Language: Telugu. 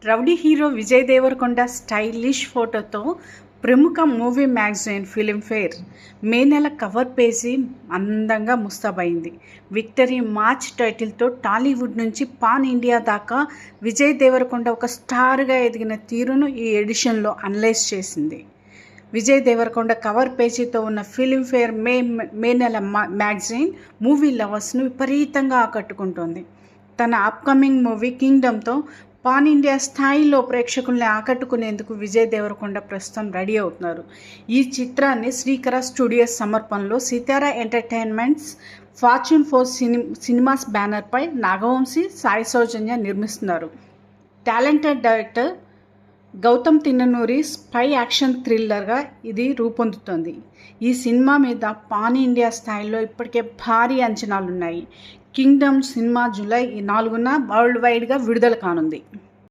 Rowdy hero Vijay Deverakonda stylish ఫోటోతో ప్రముఖ మూవీ మ్యాగజైన్ ఫిలింఫేర్ మే నెల కవర్ పేజీ అందంగా ముస్తాబైంది. విక్టరీ మార్చ్ టైటిల్తో టాలీవుడ్ నుంచి పాన్ ఇండియా దాకా విజయ్ దేవరకొండ ఒక స్టార్గా ఎదిగిన తీరును ఈ ఎడిషన్లో అనలైజ్ చేసింది. విజయ్ దేవరకొండ కవర్ పేజీతో ఉన్న ఫిలింఫేర్ మే నెల మ్యాగజైన్ మూవీ లవర్స్ను విపరీతంగా ఆకట్టుకుంటోంది. తన అప్కమింగ్ మూవీ కింగ్డమ్తో పాన్ ఇండియా స్థాయిలో ప్రేక్షకుల్ని ఆకట్టుకునేందుకు విజయ్ దేవరకొండ ప్రస్తుతం రెడీ అవుతున్నారు. ఈ చిత్రాన్ని శ్రీకర స్టూడియోస్ సమర్పణలో సితారా ఎంటర్టైన్మెంట్స్, ఫార్చ్యూన్ 4 సినిమాస్ బ్యానర్పై నాగవంశీ, సాయి సౌజన్య నిర్మిస్తున్నారు. Talented director Gowtam Tinnanuri spy action థ్రిల్లర్గా ఇది రూపొందుతోంది. ఈ సినిమా మీద పాన్ ఇండియా స్థాయిలో ఇప్పటికే భారీ అంచనాలున్నాయి. కింగ్డమ్ సినిమా జూలై 4న వరల్డ్ వైడ్గా విడుదల కానుంది.